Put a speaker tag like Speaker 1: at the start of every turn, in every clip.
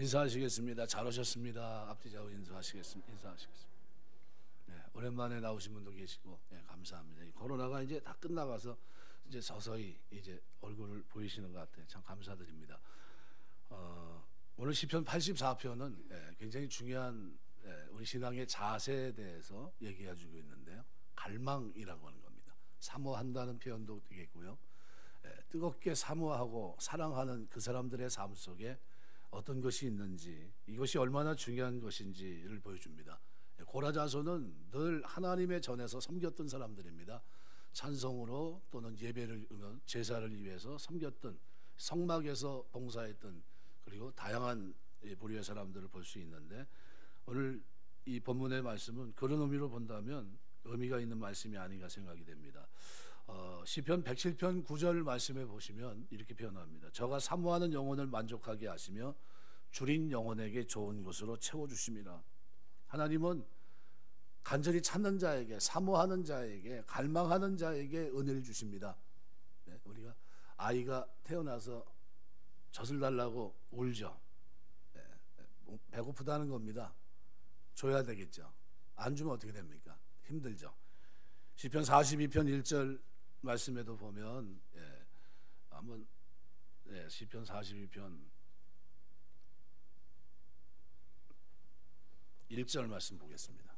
Speaker 1: 인사하시겠습니다. 잘 오셨습니다. 앞뒤 좌우 인사하시겠습니다. 네, 오랜만에 나오신 분도 계시고, 네, 감사합니다. 이 코로나가 이제 다 끝나가서 이제 서서히 이제 얼굴을 보이시는 것 같아요. 참 감사드립니다. 오늘 시편 84편은 굉장히 중요한 우리 신앙의 자세에 대해서 얘기해주고 있는데요. 갈망이라고 하는 겁니다. 사모한다는 표현도 되겠고요. 뜨겁게 사모하고 사랑하는 그 사람들의 삶 속에 어떤 것이 있는지, 이것이 얼마나 중요한 것인지를 보여줍니다. 고라자손은 늘 하나님의 전에서 섬겼던 사람들입니다. 찬송으로 또는 예배를 제사를 위해서 섬겼던, 성막에서 봉사했던, 그리고 다양한 부류의 사람들을 볼 수 있는데, 오늘 이 본문의 말씀은 그런 의미로 본다면 의미가 있는 말씀이 아닌가 생각이 됩니다. 시편 107편 9절 말씀에 보시면 이렇게 표현합니다. 저가 사모하는 영혼을 만족하게 하시며 줄인 영혼에게 좋은 것으로 채워주심이라. 하나님은 간절히 찾는 자에게, 사모하는 자에게, 갈망하는 자에게 은혜를 주십니다. 네, 우리가 아이가 태어나서 젖을 달라고 울죠. 네, 배고프다는 겁니다. 줘야 되겠죠. 안 주면 어떻게 됩니까? 힘들죠. 시편 42편 1절 말씀에도 보면 한번 시편 42편 1절 말씀 보겠습니다.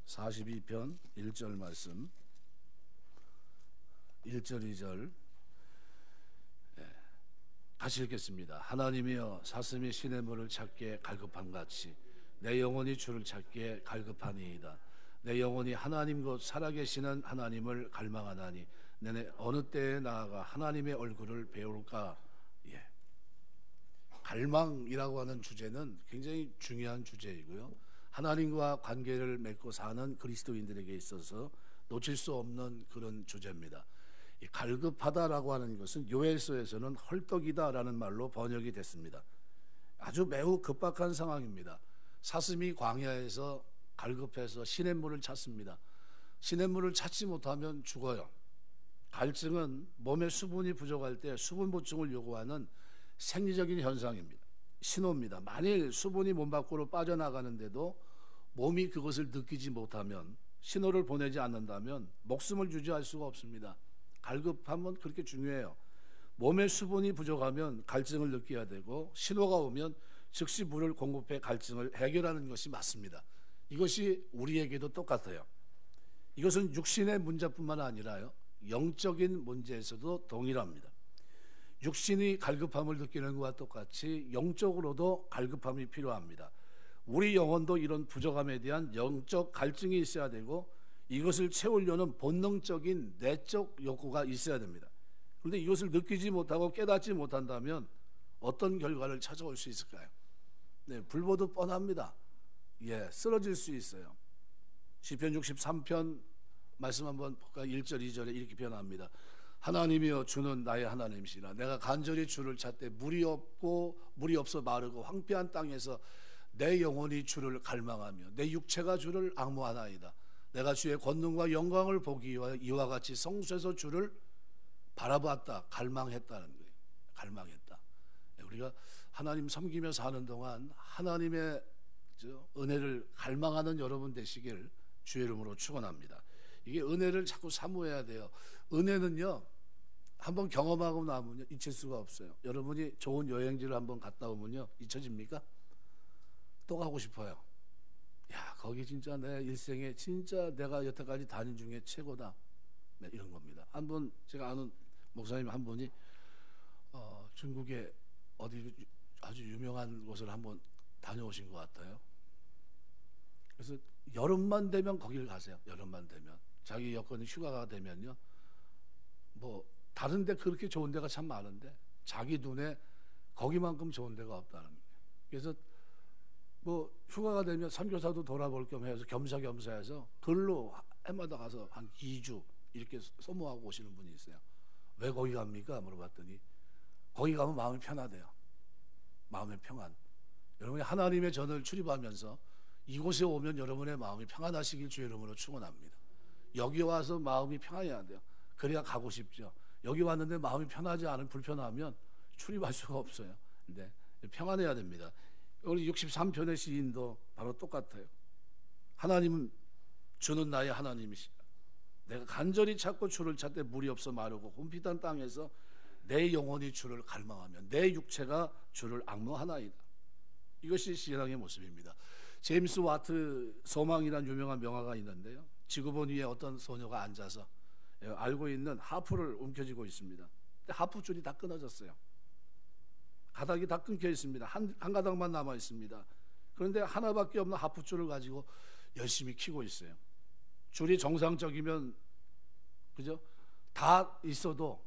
Speaker 1: (42편) 1절 말씀 1절 2절 같이 읽겠습니다. 하나님이여 사슴이 시냇물을 찾기에 갈급함같이 내 영혼이 주를 찾기에 갈급하니이다. 내 영혼이 하나님 곧 살아계시는 하나님을 갈망하나니 내내 어느 때에 나아가 하나님의 얼굴을 배울까. 갈망이라고 하는 주제는 굉장히 중요한 주제이고요. 하나님과 관계를 맺고 사는 그리스도인들에게 있어서 놓칠 수 없는 그런 주제입니다. 이 갈급하다라고 하는 것은 요엘서에서는 헐떡이다라는 말로 번역이 됐습니다. 아주 매우 급박한 상황입니다. 사슴이 광야에서 갈급해서 시냇물을 찾습니다. 시냇물을 찾지 못하면 죽어요. 갈증은 몸에 수분이 부족할 때 수분 보충을 요구하는 생리적인 현상입니다. 신호입니다. 만일 수분이 몸 밖으로 빠져나가는데도 몸이 그것을 느끼지 못하면, 신호를 보내지 않는다면 목숨을 유지할 수가 없습니다. 갈급함은 그렇게 중요해요. 몸에 수분이 부족하면 갈증을 느껴야 되고, 신호가 오면 즉시 물을 공급해 갈증을 해결하는 것이 맞습니다. 이것이 우리에게도 똑같아요. 이것은 육신의 문제뿐만 아니라요, 영적인 문제에서도 동일합니다. 육신이 갈급함을 느끼는 것과 똑같이 영적으로도 갈급함이 필요합니다. 우리 영혼도 이런 부족함에 대한 영적 갈증이 있어야 되고, 이것을 채우려는 본능적인 내적 욕구가 있어야 됩니다. 그런데 이것을 느끼지 못하고 깨닫지 못한다면 어떤 결과를 찾아올 수 있을까요? 네, 불보듯 뻔합니다. 쓰러질 수 있어요. 시편 63편 말씀 한번 볼까요? 1절 2절에 이렇게 표현합니다. 하나님이여 주는 나의 하나님이시라. 내가 간절히 주를 찾되 물이 없어 마르고 황폐한 땅에서 내 영혼이 주를 갈망하며 내 육체가 주를 앙모하나이다. 내가 주의 권능과 영광을 보기 위하여 이와 같이 성소에서 주를 바라보았다. 갈망했다는 거예요. 갈망했다. 우리가 하나님 섬기며 사는 동안 하나님의 은혜를 갈망하는 여러분 되시길 주의 이름으로 축원합니다. 이게 은혜를 자꾸 사모해야 돼요. 은혜는요, 한번 경험하고 나면요 잊힐 수가 없어요. 여러분이 좋은 여행지를 한번 갔다 오면요 잊혀집니까? 또 가고 싶어요. 야, 거기 진짜 내 일생에 진짜 내가 여태까지 다닌 중에 최고다. 네, 이런 겁니다. 한번 제가 아는 목사님 한 분이 중국에 어디 아주 유명한 곳을 한번 다녀오신 것 같아요. 그래서 여름만 되면 거기를 가세요. 여름만 되면 자기 여건이 휴가가 되면요, 뭐 다른 데 그렇게 좋은 데가 참 많은데 자기 눈에 거기만큼 좋은 데가 없다는 거예요. 그래서 뭐 휴가가 되면 선교사도 돌아볼 겸 해서 겸사겸사해서 글로 해마다 가서 한 2주 이렇게 소모하고 오시는 분이 있어요. 왜 거기 갑니까? 물어봤더니 거기 가면 마음이 편하대요. 마음의 평안. 여러분이 하나님의 전을 출입하면서 이곳에 오면 여러분의 마음이 평안하시길 주의 이름으로 축원합니다. 여기 와서 마음이 평안해야 돼요. 그래야 가고 싶죠. 여기 왔는데 마음이 편하지 않은 불편하면 출입할 수가 없어요. 근데 평안해야 됩니다. 우리 63편의 시인도 바로 똑같아요. 하나님은 주는 나의 하나님이시다. 내가 간절히 찾고 주를 찾되 물이 없어 마르고 혼피한 땅에서 내 영혼이 주를 갈망하며 내 육체가 주를 앙모하나이다. 이것이 신앙의 모습입니다. 제임스 와트 소망이라는 유명한 명화가 있는데요, 지구본 위에 어떤 소녀가 앉아서 알고 있는 하프를 움켜쥐고 있습니다. 근데 하프 줄이 다 끊어졌어요. 가닥이 다 끊겨 있습니다. 한 가닥만 남아 있습니다. 그런데 하나밖에 없는 하프 줄을 가지고 열심히 키고 있어요. 줄이 정상적이면 그죠? 다 있어도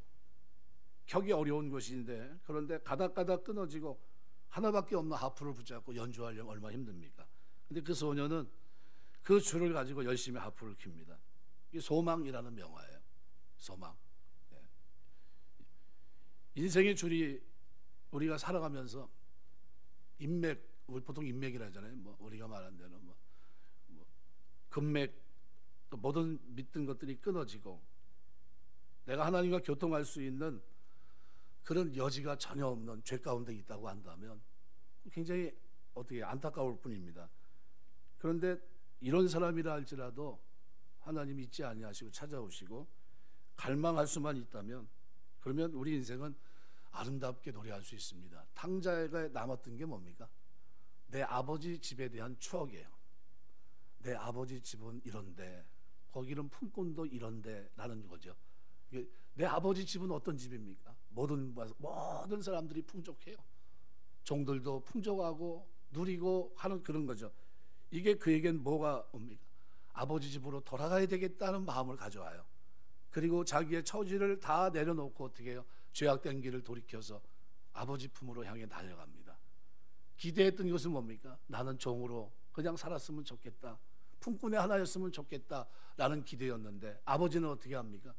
Speaker 1: 켜기 어려운 것인데, 그런데 가닥가닥 끊어지고 하나밖에 없는 하프를 붙잡고 연주하려면 얼마나 힘듭니까? 근데 그 소녀는 그 줄을 가지고 열심히 하프를 킵니다. 이게 소망이라는 명화예요. 소망. 인생의 줄이 우리가 살아가면서 인맥, 보통 인맥이라 하잖아요. 뭐 우리가 말한 대로 뭐 금맥, 모든 믿던 것들이 끊어지고 내가 하나님과 교통할 수 있는 그런 여지가 전혀 없는 죄 가운데 있다고 한다면 굉장히 어떻게 안타까울 뿐입니다. 그런데 이런 사람이라 할지라도 하나님 잊지 아니하시고 찾아오시고 갈망할 수만 있다면, 그러면 우리 인생은 아름답게 노래할 수 있습니다. 탕자에 남았던 게 뭡니까? 내 아버지 집에 대한 추억이에요. 내 아버지 집은 이런데, 거기는 품꾼도 이런데 라는 거죠. 내 아버지 집은 어떤 집입니까? 모든 사람들이 풍족해요. 종들도 풍족하고 누리고 하는 그런 거죠. 이게 그에겐 뭐가 옵니까? 아버지 집으로 돌아가야 되겠다는 마음을 가져와요. 그리고 자기의 처지를 다 내려놓고 어떻게 해요? 죄악된 길을 돌이켜서 아버지 품으로 향해 달려갑니다. 기대했던 것은 뭡니까? 나는 종으로 그냥 살았으면 좋겠다, 품꾼의 하나였으면 좋겠다 라는 기대였는데, 아버지는 어떻게 합니까?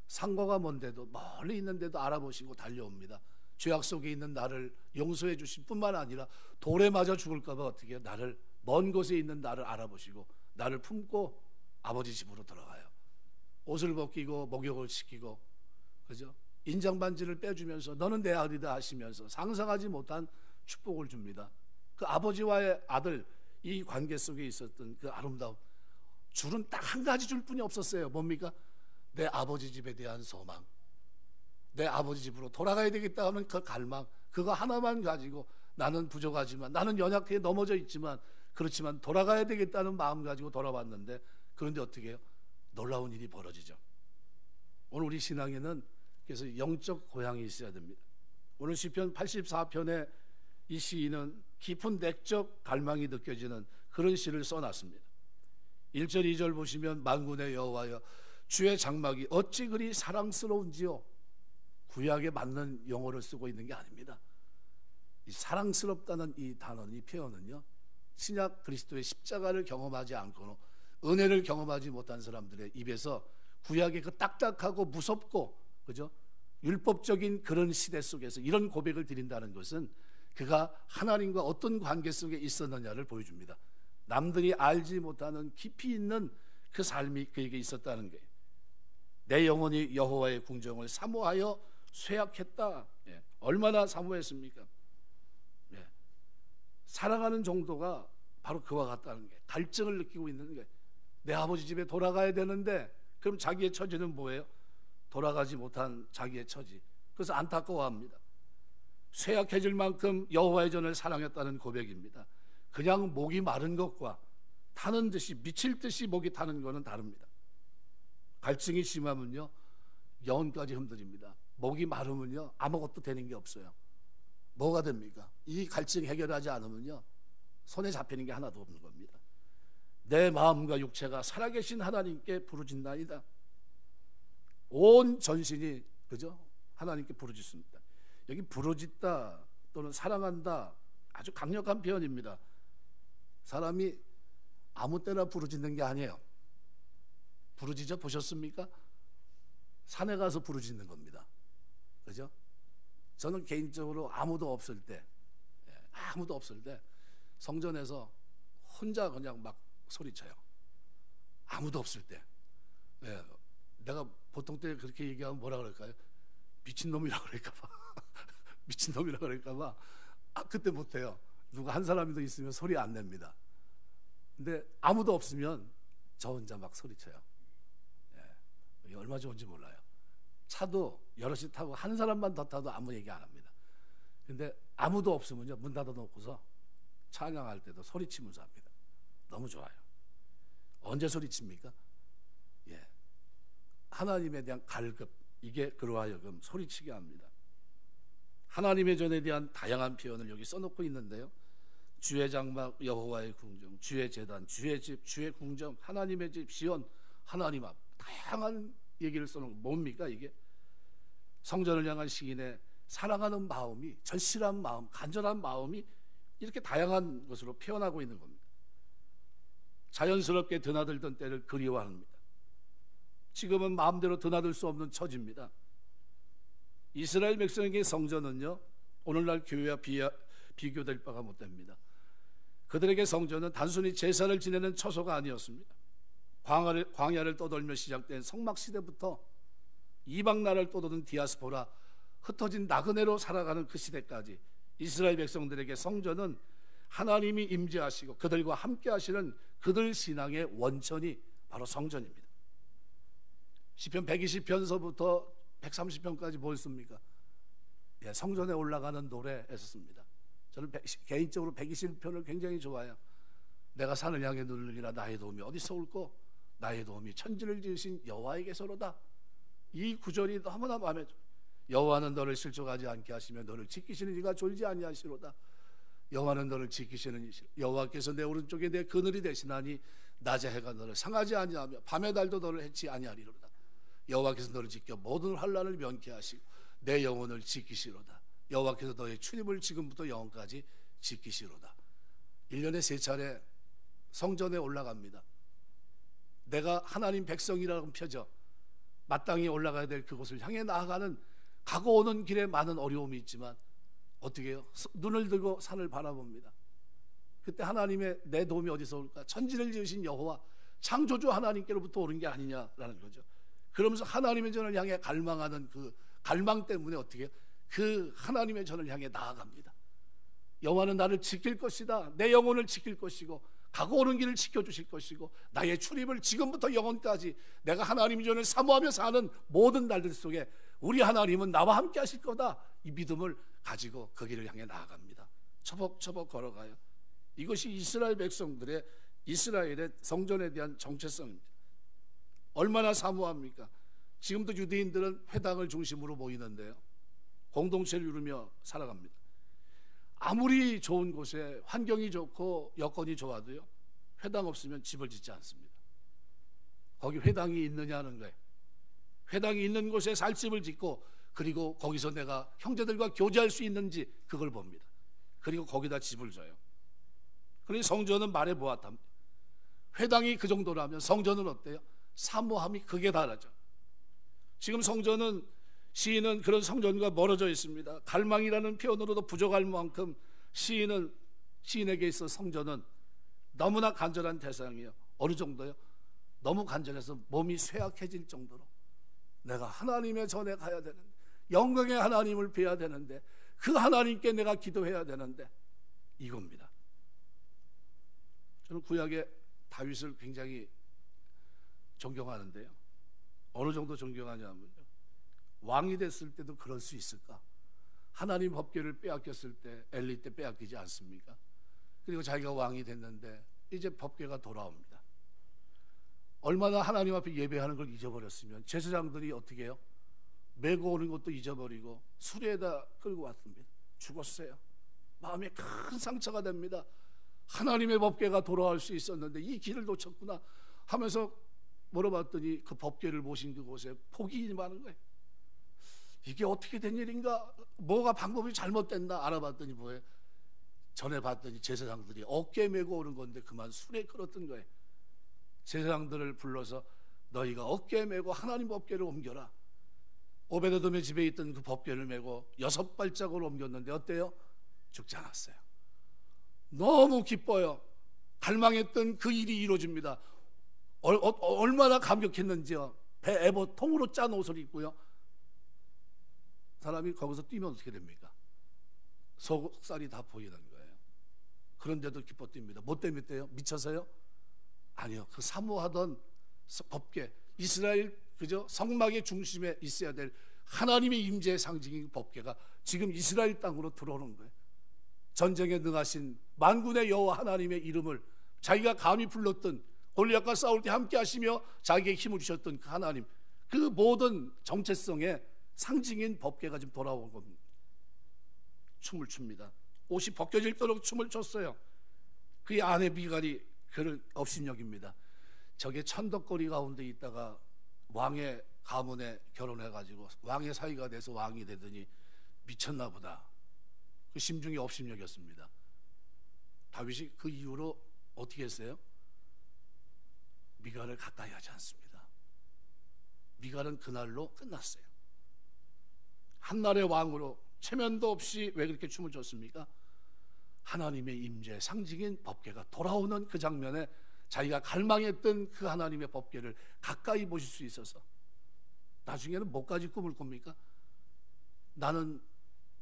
Speaker 1: 상고가 먼데도 멀리 있는데도 알아보시고 달려옵니다. 죄악 속에 있는 나를 용서해 주실 뿐만 아니라 돌에 맞아 죽을까 봐 어떻게 해요? 나를, 먼 곳에 있는 나를 알아보시고 나를 품고 아버지 집으로 돌아가요. 옷을 벗기고 목욕을 시키고, 그죠? 인장 반지를 빼주면서 너는 내 아들이다 하시면서 상상하지 못한 축복을 줍니다. 그 아버지와의 아들, 이 관계 속에 있었던 그 아름다움, 줄은 딱 한 가지 줄 뿐이 없었어요. 뭡니까? 내 아버지 집에 대한 소망, 내 아버지 집으로 돌아가야 되겠다 하는 그 갈망, 그거 하나만 가지고 나는 부족하지만, 나는 연약해 넘어져 있지만, 그렇지만 돌아가야 되겠다는 마음 가지고 돌아왔는데, 그런데 어떻게 해요? 놀라운 일이 벌어지죠. 오늘 우리 신앙에는 그래서 영적 고향이 있어야 됩니다. 오늘 시편 84편에 이 시인은 깊은 내적 갈망이 느껴지는 그런 시를 써놨습니다. 1절 2절 보시면 만군의 여호와여 주의 장막이 어찌 그리 사랑스러운지요. 구약에 맞는 용어를 쓰고 있는 게 아닙니다. 이 사랑스럽다는 이 단어는, 이 표현은요, 신약 그리스도의 십자가를 경험하지 않고는, 은혜를 경험하지 못한 사람들의 입에서 구약의 그 딱딱하고 무섭고, 그죠? 율법적인 그런 시대 속에서 이런 고백을 드린다는 것은 그가 하나님과 어떤 관계 속에 있었느냐를 보여줍니다. 남들이 알지 못하는 깊이 있는 그 삶이 그에게 있었다는 거예요. 내 영혼이 여호와의 궁정을 사모하여 쇠약했다. 얼마나 사모했습니까? 사랑하는 정도가 바로 그와 같다는 게, 갈증을 느끼고 있는 게, 내 아버지 집에 돌아가야 되는데, 그럼 자기의 처지는 뭐예요? 돌아가지 못한 자기의 처지. 그래서 안타까워합니다. 쇠약해질 만큼 여호와의 전을 사랑했다는 고백입니다. 그냥 목이 마른 것과 타는 듯이, 미칠 듯이 목이 타는 것은 다릅니다. 갈증이 심하면요, 영혼까지 흔들립니다. 목이 마르면요, 아무것도 되는 게 없어요. 뭐가 됩니까? 이 갈증 해결하지 않으면요, 손에 잡히는 게 하나도 없는 겁니다. 내 마음과 육체가 살아계신 하나님께 부르짖나이다. 온 전신이, 그죠? 하나님께 부르짖습니다. 여기 부르짖다 또는 사랑한다, 아주 강력한 표현입니다. 사람이 아무 때나 부르짖는 게 아니에요. 부르짖어 보셨습니까? 산에 가서 부르짖는 겁니다. 그죠? 저는 개인적으로 아무도 없을 때 성전에서 혼자 그냥 막 소리쳐요. 아무도 없을 때. 내가 보통 때 그렇게 얘기하면 뭐라 그럴까요? 미친놈이라고 그럴까봐. 미친놈이라고 그럴까봐 그때 못해요. 누가 한 사람이 더 있으면 소리 안 냅니다. 근데 아무도 없으면 저 혼자 막 소리쳐요. 이게 얼마 좋은지 몰라요. 차도 여럿이 타고 한 사람만 더 타도 아무 얘기 안 합니다. 근데 아무도 없으면요, 문 닫아 놓고서 찬양할 때도 소리치면서 합니다. 너무 좋아요. 언제 소리칩니까? 하나님에 대한 갈급, 이게 그로 하여금 소리치게 합니다. 하나님의 전에 대한 다양한 표현을 여기 써놓고 있는데요, 주의 장막, 여호와의 궁정, 주의 제단, 주의 집, 주의 궁정, 하나님의 집, 시온, 하나님 앞, 다양한 얘기를 써놓은, 뭡니까 이게? 성전을 향한 시인의 사랑하는 마음이, 절실한 마음, 간절한 마음이 이렇게 다양한 것으로 표현하고 있는 겁니다. 자연스럽게 드나들던 때를 그리워합니다. 지금은 마음대로 드나들 수 없는 처지입니다. 이스라엘 백성에게 성전은요, 오늘날 교회와 비교될 바가 못됩니다. 그들에게 성전은 단순히 제사를 지내는 처소가 아니었습니다. 광야를 떠돌며 시작된 성막시대부터 이방 나라를 떠도는 디아스포라, 흩어진 나그네로 살아가는 그 시대까지 이스라엘 백성들에게 성전은 하나님이 임재하시고 그들과 함께 하시는 그들 신앙의 원천이 바로 성전입니다. 시편 120편서부터 130편까지 보였습니까? 성전에 올라가는 노래에서 씁니다. 저는 개인적으로 121편을 굉장히 좋아해요. 내가 산을 향해 누르리라, 나의 도움이 어디서 올꼬? 나의 도움이 천지를 지으신 여호와에게서로다. 이 구절이 너무나 마음에 들어요. 여호와는 너를 실족하지 않게 하시며 너를 지키시는 이가 졸지 아니하시로다. 여호와는 너를 지키시는 이시로, 여호와께서 내 오른쪽에 내 그늘이 되시나니 낮에 해가 너를 상하지 아니하며 밤의 달도 너를 해치 아니하리로다. 여호와께서 너를 지켜 모든 환난을 면케하시고 내 영혼을 지키시로다. 여호와께서 너의 출입을 지금부터 영원까지 지키시로다. 1년에 3차례 성전에 올라갑니다. 내가 하나님 백성이라고 펴져 마땅히 올라가야 될 그곳을 향해 나아가는, 가고 오는 길에 많은 어려움이 있지만 어떻게 해요? 눈을 들고 산을 바라봅니다. 그때 하나님의 내 도움이 어디서 올까? 천지를 지으신 여호와, 창조주 하나님께로부터 오는 게 아니냐라는 거죠. 그러면서 하나님의 전을 향해 갈망하는 그 갈망 때문에 어떻게 해요? 그 하나님의 전을 향해 나아갑니다. 여호와는 나를 지킬 것이다. 내 영혼을 지킬 것이고 가고 오는 길을 지켜주실 것이고 나의 출입을 지금부터 영원까지 내가 하나님의 전을 사모하며 사는 모든 날들 속에 우리 하나님은 나와 함께 하실 거다. 이 믿음을 가지고 그 길을 향해 나아갑니다. 처벅처벅 걸어가요. 이것이 이스라엘 백성들의, 이스라엘의 성전에 대한 정체성입니다. 얼마나 사모합니까? 지금도 유대인들은 회당을 중심으로 모이는데요, 공동체를 이루며 살아갑니다. 아무리 좋은 곳에 환경이 좋고 여건이 좋아도요, 회당 없으면 집을 짓지 않습니다. 거기 회당이 있느냐는 거예요. 회당이 있는 곳에 살 집을 짓고, 그리고 거기서 내가 형제들과 교제할 수 있는지 그걸 봅니다. 그리고 거기다 집을 져요. 그러니 성전은 말해보았답니다. 회당이 그 정도라면 성전은 어때요? 사모함이 극에 달하죠. 지금 성전은, 시인은 그런 성전과 멀어져 있습니다. 갈망이라는 표현으로도 부족할 만큼 시인에게 있어 성전은 너무나 간절한 대상이에요. 어느 정도요? 너무 간절해서 몸이 쇠약해질 정도로 내가 하나님의 전에 가야 되는데, 영광의 하나님을 뵈야 되는데, 그 하나님께 내가 기도해야 되는데, 이겁니다. 저는 구약의 다윗을 굉장히 존경하는데요, 어느 정도 존경하냐면요, 왕이 됐을 때도 그럴 수 있을까? 하나님 법궤를 빼앗겼을 때, 엘리 때 빼앗기지 않습니까? 그리고 자기가 왕이 됐는데 이제 법궤가 돌아옵니다. 얼마나 하나님 앞에 예배하는 걸 잊어버렸으면 제사장들이 어떻게 해요? 메고 오는 것도 잊어버리고 수레에다 끌고 왔습니다. 죽었어요. 마음에 큰 상처가 됩니다. 하나님의 법궤가 돌아올 수 있었는데 이 길을 놓쳤구나 하면서 물어봤더니 그 법궤를 모신 그곳에 폭이 많은 거예요. 이게 어떻게 된 일인가? 뭐가 방법이 잘못됐나 알아봤더니 뭐예요? 전에 봤더니 제사장들이 어깨 메고 오는 건데 그만 술에 끌었던 거예요. 제사장들을 불러서 너희가 어깨 메고 하나님 법궤를 옮겨라. 오베드돔의 집에 있던 그 법궤를 메고 6발짝으로 옮겼는데 어때요? 죽지 않았어요. 너무 기뻐요. 갈망했던 그 일이 이루어집니다. 얼마나 감격했는지요. 배에버 통으로 짠 옷을 입고요. 사람이 거기서 뛰면 어떻게 됩니까? 속살이 다 보이는 거예요. 그런데도 기뻐 뜁니다. 뭐 때문에 뛰어요? 미쳐서요? 아니요. 그 사모하던 법궤, 이스라엘 그저 성막의 중심에 있어야 될 하나님의 임재의 상징인 법궤가 지금 이스라엘 땅으로 들어오는 거예요. 전쟁에 능하신 만군의 여호와 하나님의 이름을 자기가 감히 불렀던, 골리앗과 싸울 때 함께 하시며 자기에게 힘을 주셨던 그 하나님, 그 모든 정체성의 상징인 법궤가 지금 돌아온 겁니다. 춤을 춥니다. 옷이 벗겨질도록 춤을 췄어요. 그의 아내 미갈이 그를 업신여깁니다. 저게 천덕거리 가운데 있다가 왕의 가문에 결혼해가지고 왕의 사위가 돼서 왕이 되더니 미쳤나 보다. 그 심중이 업신여겼습니다. 다윗이 그 이후로 어떻게 했어요? 미갈을 가까이 하지 않습니다. 미갈은 그날로 끝났어요. 한날의 왕으로 체면도 없이 왜 그렇게 춤을 췄습니까? 하나님의 임재 상징인 법궤가 돌아오는 그 장면에 자기가 갈망했던 그 하나님의 법궤를 가까이 보실 수 있어서 나중에는 뭐까지 꿈을 꿉니까? 나는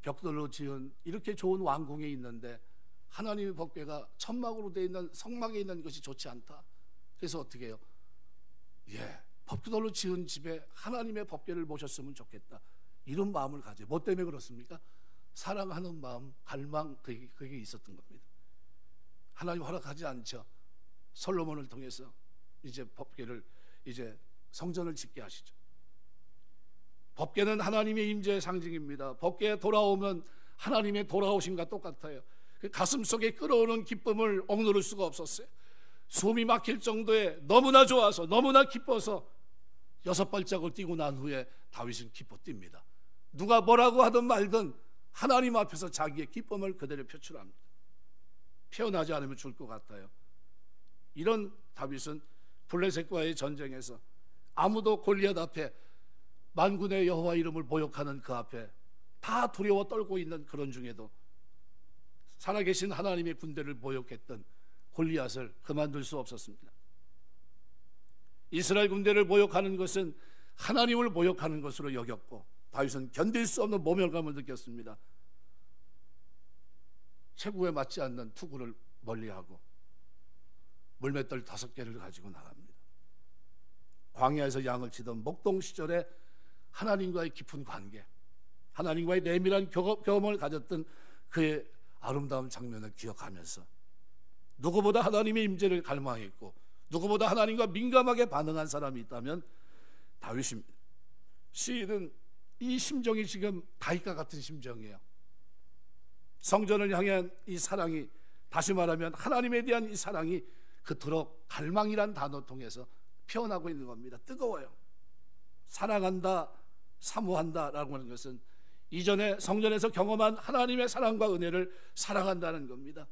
Speaker 1: 벽돌로 지은 이렇게 좋은 왕궁에 있는데 하나님의 법궤가 천막으로 되어 있는 성막에 있는 것이 좋지 않다. 그래서 어떻게 해요? 벽돌로 지은 집에 하나님의 법궤를 모셨으면 좋겠다. 이런 마음을 가져요. 뭐 때문에 그렇습니까? 사랑하는 마음, 갈망, 그게 있었던 겁니다. 하나님 허락하지 않죠. 솔로몬을 통해서 이제 법궤를, 이제 성전을 짓게 하시죠. 법궤는 하나님의 임재의 상징입니다. 법궤에 돌아오면 하나님의 돌아오심과 똑같아요. 그 가슴 속에 끓어오는 기쁨을 억누를 수가 없었어요. 숨이 막힐 정도에 너무나 좋아서, 너무나 기뻐서 6발짝을 뛰고 난 후에 다윗은 기뻐 뜁니다. 누가 뭐라고 하든 말든 하나님 앞에서 자기의 기쁨을 그대로 표출합니다. 표현하지 않으면 죽을 것 같아요. 이런 다윗은 블레셋과의 전쟁에서 아무도 골리앗 앞에, 만군의 여호와 이름을 모욕하는 그 앞에 다 두려워 떨고 있는 그런 중에도 살아계신 하나님의 군대를 모욕했던 골리앗을 그만둘 수 없었습니다. 이스라엘 군대를 모욕하는 것은 하나님을 모욕하는 것으로 여겼고 다윗은 견딜 수 없는 모멸감을 느꼈습니다. 체구에 맞지 않는 투구를 멀리하고 물맷돌 5개를 가지고 나갑니다. 광야에서 양을 치던 목동 시절에 하나님과의 깊은 관계, 하나님과의 내밀한 경험을 가졌던 그의 아름다운 장면을 기억하면서 누구보다 하나님의 임재를 갈망했고 누구보다 하나님과 민감하게 반응한 사람이 있다면 다윗입니다. 시인은 이 심정이 지금 다윗과 같은 심정이에요. 성전을 향한 이 사랑이, 다시 말하면 하나님에 대한 이 사랑이 그토록 갈망이란 단어 통해서 표현하고 있는 겁니다. 뜨거워요. 사랑한다, 사모한다라고 하는 것은 이전에 성전에서 경험한 하나님의 사랑과 은혜를 사랑한다는 겁니다.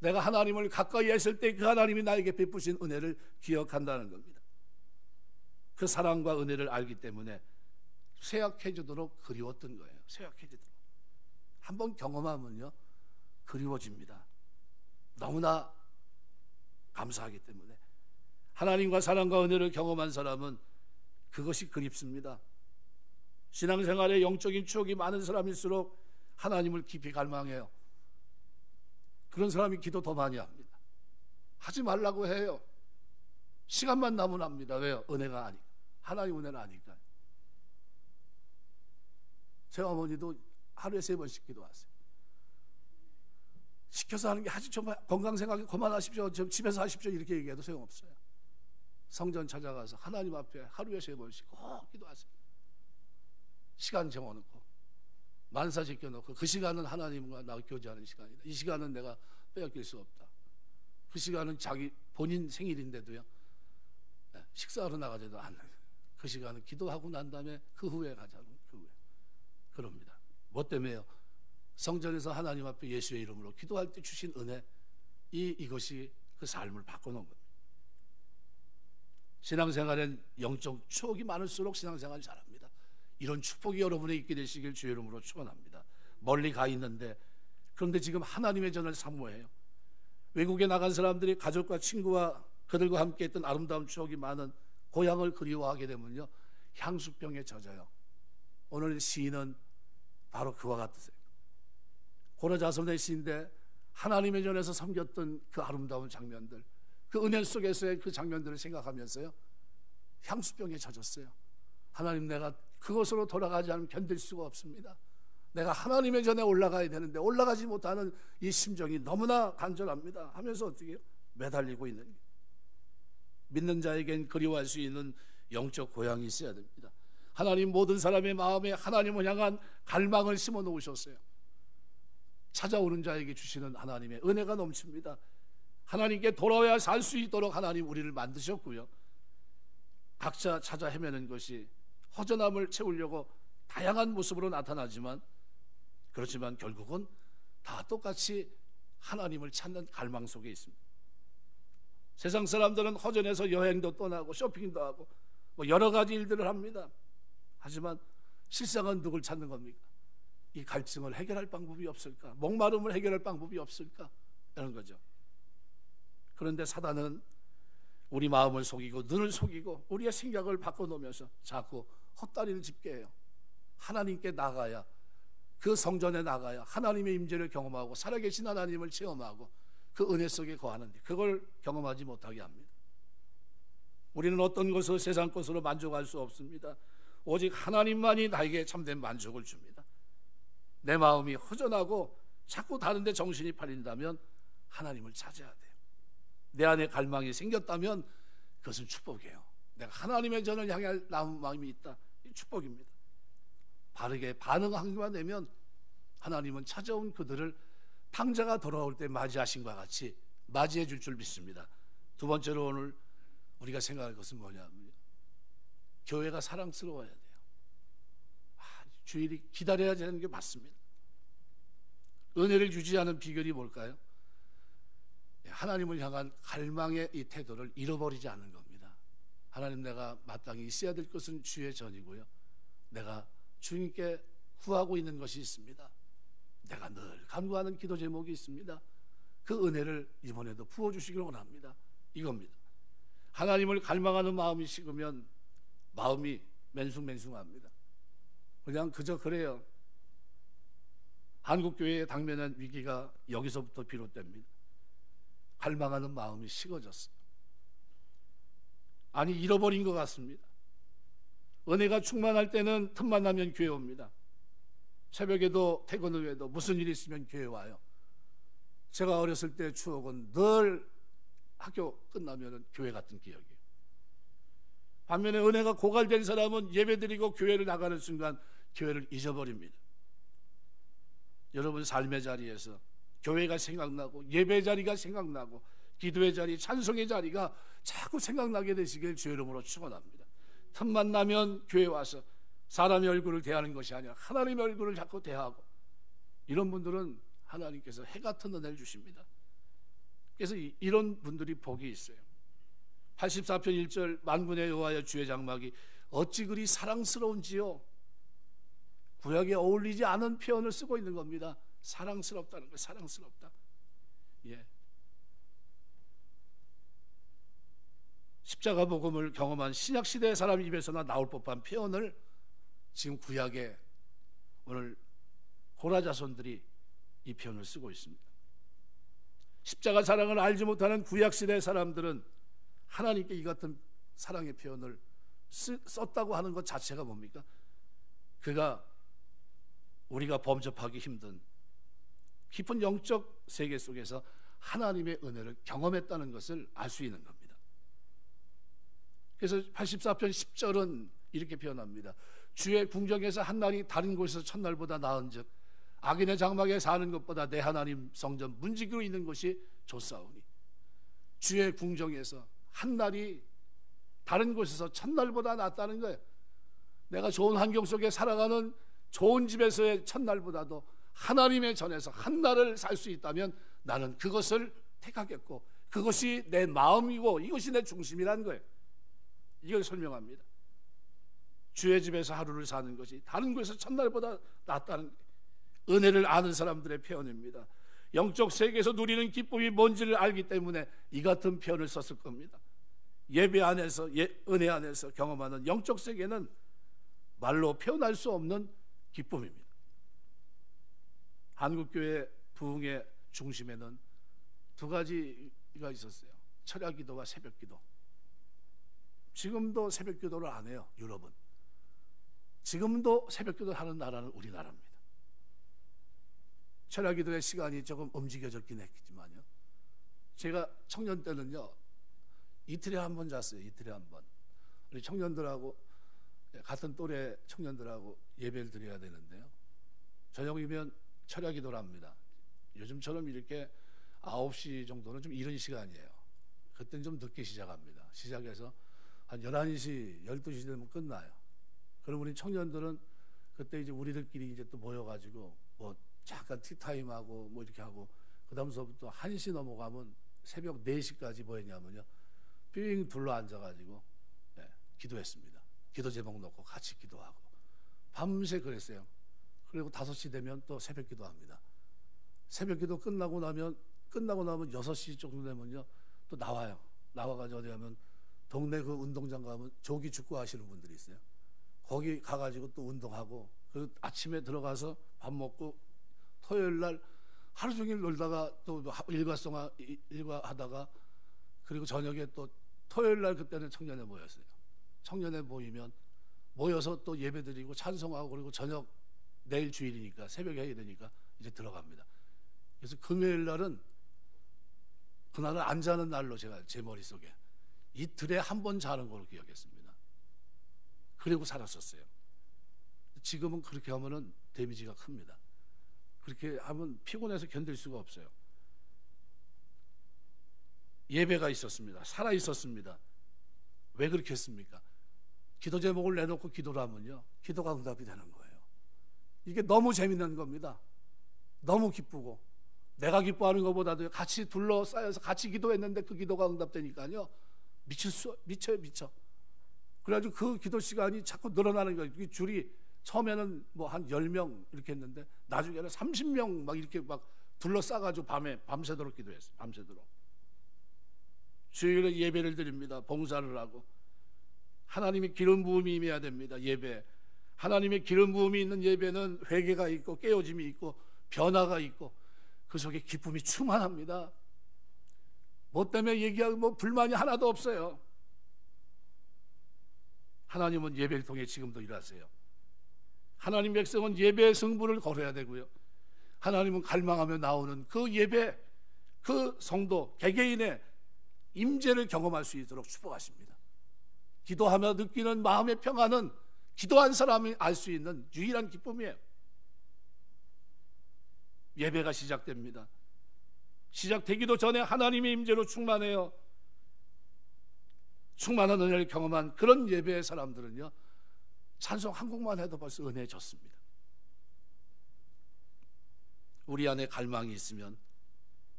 Speaker 1: 내가 하나님을 가까이 했을 때 그 하나님이 나에게 베푸신 은혜를 기억한다는 겁니다. 그 사랑과 은혜를 알기 때문에 쇠약해지도록 그리웠던 거예요. 쇠약해지도록. 한번 경험하면요 그리워집니다. 너무나 감사하기 때문에. 하나님과 사랑과 은혜를 경험한 사람은 그것이 그립습니다. 신앙생활에 영적인 추억이 많은 사람일수록 하나님을 깊이 갈망해요. 그런 사람이 기도 더 많이 합니다. 하지 말라고 해요. 시간만 남으면 합니다. 왜요? 은혜가 아니까. 하나님 은혜는 아니까. 제 어머니도 하루에 3번씩 기도하세요. 시켜서 하는 게 아주 정말 건강 생각이 그만하십시오, 집에서 하십시오 이렇게 얘기해도 소용없어요. 성전 찾아가서 하나님 앞에 하루에 3번씩 꼭 기도하세요. 시간 정해놓고 만사 지켜놓고 그 시간은 하나님과 나 교제하는 시간이다. 이 시간은 내가 빼앗길 수 없다. 그 시간은 자기 본인 생일인데도요 식사하러 나가지도 않는, 그 시간은 기도하고 난 다음에 그 후에 가자고. 그 후에 그럽니다. 뭐 때문에요? 성전에서 하나님 앞에 예수의 이름으로 기도할 때 주신 은혜, 이것이 그 삶을 바꿔놓은 겁니다. 신앙생활엔 영적 추억이 많을수록 신앙생활이 잘합니다. 이런 축복이 여러분에 있게 되시길 주의 이름으로 축원합니다. 멀리 가 있는데, 그런데 지금 하나님의 전을 사모해요. 외국에 나간 사람들이 가족과 친구와 그들과 함께 했던 아름다운 추억이 많은 고향을 그리워하게 되면요 향수병에 젖어요. 오늘 시인은 바로 그와 같으세요. 고라자손의 시인데 하나님의 전에서 섬겼던 그 아름다운 장면들, 그 은혜 속에서의 그 장면들을 생각하면서요, 향수병에 젖었어요. 하나님, 내가 그곳으로 돌아가지 않으면 견딜 수가 없습니다. 내가 하나님의 전에 올라가야 되는데 올라가지 못하는 이 심정이 너무나 간절합니다 하면서 어떻게 해요? 매달리고 있는 게. 믿는 자에겐 그리워할 수 있는 영적 고향이 있어야 됩니다. 하나님 모든 사람의 마음에 하나님을 향한 갈망을 심어 놓으셨어요. 찾아오는 자에게 주시는 하나님의 은혜가 넘칩니다. 하나님께 돌아와야 살 수 있도록 하나님 우리를 만드셨고요, 각자 찾아 헤매는 것이 허전함을 채우려고 다양한 모습으로 나타나지만, 그렇지만 결국은 다 똑같이 하나님을 찾는 갈망 속에 있습니다. 세상 사람들은 허전해서 여행도 떠나고 쇼핑도 하고 뭐 여러 가지 일들을 합니다. 하지만 실상은 누굴 찾는 겁니까? 이 갈증을 해결할 방법이 없을까? 목마름을 해결할 방법이 없을까? 이런 거죠. 그런데 사단은 우리 마음을 속이고 눈을 속이고 우리의 생각을 바꿔놓으면서 자꾸 헛다리를 짚게 해요. 하나님께 나가야, 그 성전에 나가야 하나님의 임재를 경험하고 살아계신 하나님을 체험하고 그 은혜 속에 거하는데 그걸 경험하지 못하게 합니다. 우리는 어떤 것을 세상 것으로 만족할 수 없습니다. 오직 하나님만이 나에게 참된 만족을 줍니다. 내 마음이 허전하고 자꾸 다른 데 정신이 팔린다면 하나님을 찾아야 돼요. 내 안에 갈망이 생겼다면 그것은 축복이에요. 내가 하나님의 전을 향할 남은 마음이 있다, 이 축복입니다. 바르게 반응하기만 되면 하나님은 찾아온 그들을 탕자가 돌아올 때 맞이하신 것과 같이 맞이해 줄 줄 믿습니다. 두 번째로 오늘 우리가 생각할 것은 뭐냐면, 교회가 사랑스러워야 돼요. 주일이 기다려야 되는 게 맞습니다. 은혜를 유지하는 비결이 뭘까요? 하나님을 향한 갈망의 이 태도를 잃어버리지 않는 겁니다. 하나님, 내가 마땅히 있어야 될 것은 주의 전이고요, 내가 주님께 구하고 있는 것이 있습니다. 내가 늘 간구하는 기도 제목이 있습니다. 그 은혜를 이번에도 부어주시길 원합니다. 이겁니다. 하나님을 갈망하는 마음이 식으면 마음이 맨숭맨숭합니다. 그냥 그저 그래요. 한국교회에 당면한 위기가 여기서부터 비롯됩니다. 갈망하는 마음이 식어졌어요. 아니, 잃어버린 것 같습니다. 은혜가 충만할 때는 틈만 나면 교회 옵니다. 새벽에도 퇴근 후에도 무슨 일이 있으면 교회 와요. 제가 어렸을 때 추억은 늘 학교 끝나면 교회 같은 기억이에요. 반면에 은혜가 고갈된 사람은 예배드리고 교회를 나가는 순간 교회를 잊어버립니다. 여러분 삶의 자리에서 교회가 생각나고 예배 자리가 생각나고 기도의 자리, 찬송의 자리가 자꾸 생각나게 되시길 주의 이름으로 축원합니다. 틈만 나면 교회 와서 사람의 얼굴을 대하는 것이 아니라 하나님의 얼굴을 자꾸 대하고, 이런 분들은 하나님께서 해 같은 은혜를 주십니다. 그래서 이런 분들이 복이 있어요. 84편 1절 만군의 여호와여 주의 장막이 어찌 그리 사랑스러운지요. 구약에 어울리지 않은 표현을 쓰고 있는 겁니다. 사랑스럽다는 거예요. 사랑스럽다. 예. 십자가 복음을 경험한 신약시대의 사람 입에서나 나올 법한 표현을 지금 구약에 오늘 고라자손들이 이 표현을 쓰고 있습니다. 십자가 사랑을 알지 못하는 구약시대의 사람들은 하나님께 이 같은 사랑의 표현을 썼다고 하는 것 자체가 뭡니까? 그가 우리가 범접하기 힘든 깊은 영적 세계 속에서 하나님의 은혜를 경험했다는 것을 알 수 있는 겁니다. 그래서 84편 10절은 이렇게 표현합니다. 주의 궁정에서 한날이 다른 곳에서 첫날보다 나은즉 악인의 장막에 사는 것보다 내 하나님 성전 문지기로 있는 것이 좋사오니, 주의 궁정에서 한날이 다른 곳에서 첫날보다 낫다는 거예요. 내가 좋은 환경 속에 살아가는 좋은 집에서의 첫날보다도 하나님의 전에서 한날을 살 수 있다면 나는 그것을 택하겠고 그것이 내 마음이고 이것이 내 중심이라는 거예요. 이걸 설명합니다. 주의 집에서 하루를 사는 것이 다른 곳에서 첫날보다 낫다는 은혜를 아는 사람들의 표현입니다. 영적 세계에서 누리는 기쁨이 뭔지를 알기 때문에 이 같은 표현을 썼을 겁니다. 예배 안에서 은혜 안에서 경험하는 영적 세계는 말로 표현할 수 없는 기쁨입니다. 한국교회 부흥의 중심에는 두 가지가 있었어요. 철야기도와 새벽기도. 지금도 새벽기도를 안 해요. 유럽은. 지금도 새벽기도를 하는 나라는 우리나라입니다. 철야기도의 시간이 조금 움직여졌긴 했지만요, 제가 청년 때는요 이틀에 한 번 잤어요. 이틀에 한 번. 우리 청년들하고, 같은 또래 청년들하고 예배를 드려야 되는데요, 저녁이면 철야기도를 합니다. 요즘처럼 이렇게 9시 정도는 좀 이른 시간이에요. 그때는 좀 늦게 시작합니다. 시작해서 한 11시, 12시 되면 끝나요. 그럼 우리 청년들은 그때 이제 우리들끼리 이제 또 모여가지고 뭐 잠깐 티타임하고 뭐 이렇게 하고, 그 다음서부터 1시 넘어가면 새벽 4시까지 뭐 했냐면요, 삥 둘러 앉아가지고 기도했습니다. 기도 제목 놓고 같이 기도하고 밤새 그랬어요. 그리고 5시 되면 또 새벽 기도합니다. 새벽 기도 끝나고 나면 6시 정도 되면요 또 나와요. 나와가지고 어디 가면 동네 그 운동장 가면 조기 축구 하시는 분들이 있어요. 거기 가가지고 또 운동하고, 그 아침에 들어가서 밥 먹고 토요일 날 하루 종일 놀다가 또 일과하다가, 그리고 저녁에 또 토요일 날 그때는 청년회 모였어요. 청년회 모이면 모여서 또 예배드리고 찬송하고, 그리고 저녁 내일 주일이니까 새벽에 해야 되니까 이제 들어갑니다. 그래서 금요일 날은 그날은 안 자는 날로 제가 제 머릿속에 이틀에 한 번 자는 걸로 기억했습니다. 그리고 살았었어요. 지금은 그렇게 하면은 데미지가 큽니다. 그렇게 하면 피곤해서 견딜 수가 없어요. 예배가 있었습니다. 살아 있었습니다. 왜 그렇게 했습니까? 기도 제목을 내놓고 기도를 하면요, 기도가 응답이 되는 거예요. 이게 너무 재밌는 겁니다. 너무 기쁘고, 내가 기뻐하는 것보다도 같이 둘러싸여서 같이 기도했는데 그 기도가 응답되니까요, 미쳐. 그래가지고 그 기도 시간이 자꾸 늘어나는 거예요. 이 줄이 처음에는 뭐 한 10명 이렇게 했는데 나중에는 30명 막 이렇게 막 둘러싸가지고 밤새도록 기도했어요. 밤새도록. 주일에 예배를 드립니다. 봉사를 하고, 하나님의 기름 부음이 임해야 됩니다. 예배. 하나님의 기름 부음이 있는 예배는 회개가 있고 깨어짐이 있고 변화가 있고 그 속에 기쁨이 충만합니다. 뭐 때문에 얘기하고 뭐 불만이 하나도 없어요. 하나님은 예배를 통해 지금도 일하세요. 하나님 백성은 예배의 승부를 걸어야 되고요, 하나님은 갈망하며 나오는 그 예배, 그 성도 개개인의 임재를 경험할 수 있도록 축복하십니다. 기도하며 느끼는 마음의 평안은 기도한 사람이 알 수 있는 유일한 기쁨이에요. 예배가 시작됩니다. 시작되기도 전에 하나님의 임재로 충만해요. 충만한 은혜를 경험한 그런 예배의 사람들은요, 찬송 한 곡만 해도 벌써 은혜에 졌습니다. 우리 안에 갈망이 있으면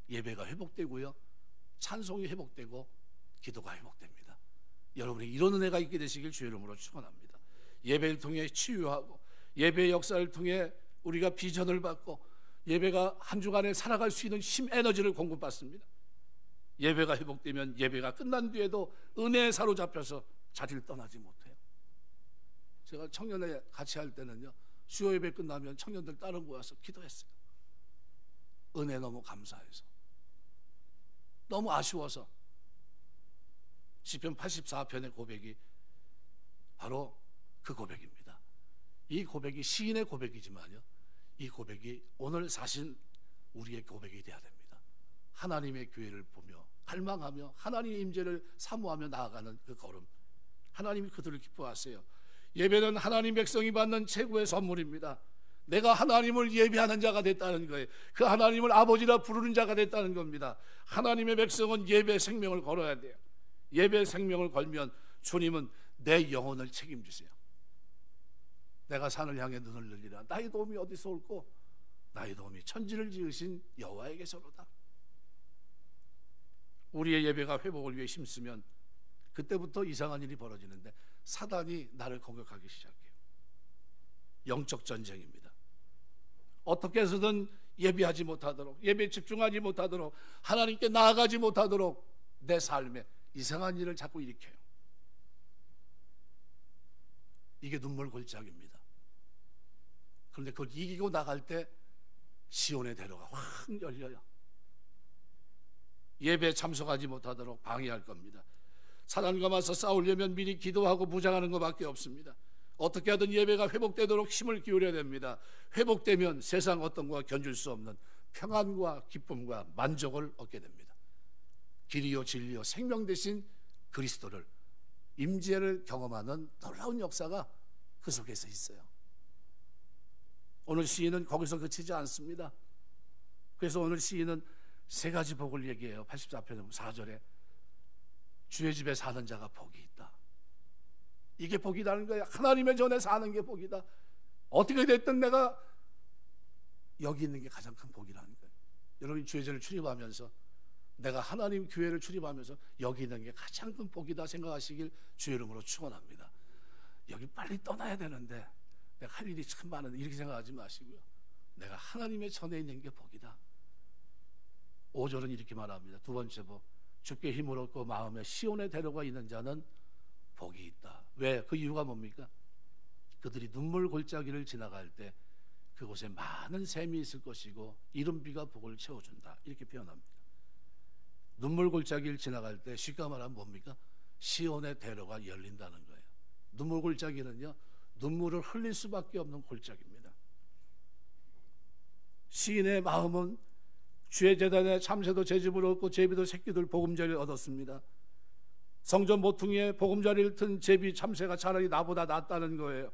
Speaker 1: 예배가 회복되고요, 찬송이 회복되고 기도가 회복됩니다. 여러분이 이런 은혜가 있게 되시길 주의 이름으로 축원합니다. 예배를 통해 치유하고, 예배의 역사를 통해 우리가 비전을 받고, 예배가 한 주간에 살아갈 수 있는 힘, 에너지를 공급받습니다. 예배가 회복되면 예배가 끝난 뒤에도 은혜에 사로잡혀서 자리를 떠나지 못해요. 제가 청년회 같이 할 때는요, 수요 예배 끝나면 청년들 따르고 와서 기도했어요. 은혜 너무 감사해서, 너무 아쉬워서. 시편 84편의 고백이 바로 그 고백입니다. 이 고백이 시인의 고백이지만요, 이 고백이 오늘 사신 우리의 고백이 되어야 됩니다. 하나님의 교회를 보며 갈망하며 하나님의 임재를 사모하며 나아가는 그 걸음, 하나님이 그들을 기뻐하세요. 예배는 하나님 백성이 받는 최고의 선물입니다. 내가 하나님을 예배하는 자가 됐다는 거예요. 그 하나님을 아버지라 부르는 자가 됐다는 겁니다. 하나님의 백성은 예배 생명을 걸어야 돼요. 예배 생명을 걸면 주님은 내 영혼을 책임지세요. 내가 산을 향해 눈을 늘리라. 나의 도움이 어디서 올꼬? 나의 도움이 천지를 지으신 여호와에게서로다. 우리의 예배가 회복을 위해 힘쓰면 그때부터 이상한 일이 벌어지는데, 사단이 나를 공격하기 시작해요. 영적 전쟁입니다. 어떻게 해서든 예배하지 못하도록, 예배에 집중하지 못하도록, 하나님께 나아가지 못하도록 내 삶에 이상한 일을 자꾸 일으켜요. 이게 눈물 골짜기입니다. 그런데 그걸 이기고 나갈 때 시온의 대로가 확 열려요. 예배에 참석하지 못하도록 방해할 겁니다. 사단과 맞서 싸우려면 미리 기도하고 무장하는 것밖에 없습니다. 어떻게 하든 예배가 회복되도록 힘을 기울여야 됩니다. 회복되면 세상 어떤 것과 견줄 수 없는 평안과 기쁨과 만족을 얻게 됩니다. 길이요 진리요 생명 되신 그리스도를, 임재를 경험하는 놀라운 역사가 그 속에서 있어요. 오늘 시인은 거기서 그치지 않습니다. 그래서 오늘 시인은 세 가지 복을 얘기해요. 84편 4절에 주의 집에 사는 자가 복이 있다. 이게 복이라는 거예요. 하나님의 전에 사는 게 복이다. 어떻게 됐든 내가 여기 있는 게 가장 큰 복이라는 거예요. 여러분이 주의 전을 출입하면서 내가 하나님 교회를 출입하면서 여기 있는 게 가장 큰 복이다 생각하시길 주의 이름으로 축원합니다. 여기 빨리 떠나야 되는데 내가 할 일이 참 많은데 이렇게 생각하지 마시고요. 내가 하나님의 전에 있는 게 복이다. 5절은 이렇게 말합니다. 두 번째 복, 주께 힘을 얻고 마음에 시온의 대로가 있는 자는 복이 있다. 왜? 그 이유가 뭡니까? 그들이 눈물 골짜기를 지나갈 때 그곳에 많은 샘이 있을 것이고 이른비가 복을 채워준다. 이렇게 표현합니다. 눈물 골짜기를 지나갈 때 쉽게 말하면 뭡니까? 시온의 대로가 열린다는 거예요. 눈물 골짜기는요, 눈물을 흘릴 수밖에 없는 골짜기입니다. 시인의 마음은 주의 제단에 참새도 제집을 얻고 제비도 새끼들 보금자리를 얻었습니다. 성전 모퉁이에 보금자리를 튼 제비 참새가 차라리 나보다 낫다는 거예요.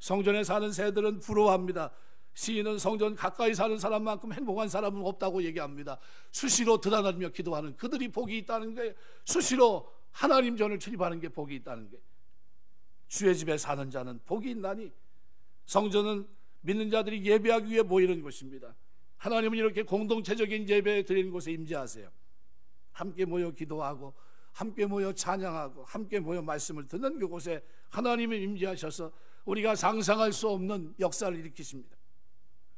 Speaker 1: 성전에 사는 새들은 부러워합니다. 시인은 성전 가까이 사는 사람만큼 행복한 사람은 없다고 얘기합니다. 수시로 드나들며 기도하는 그들이 복이 있다는 거예요. 수시로 하나님 전을 출입하는 게 복이 있다는 거예요. 주의 집에 사는 자는 복이 있나니. 성전은 믿는 자들이 예배하기 위해 모이는 곳입니다. 하나님은 이렇게 공동체적인 예배 드리는 곳에 임재하세요. 함께 모여 기도하고 함께 모여 찬양하고 함께 모여 말씀을 듣는 그곳에 하나님이 임재하셔서 우리가 상상할 수 없는 역사를 일으키십니다.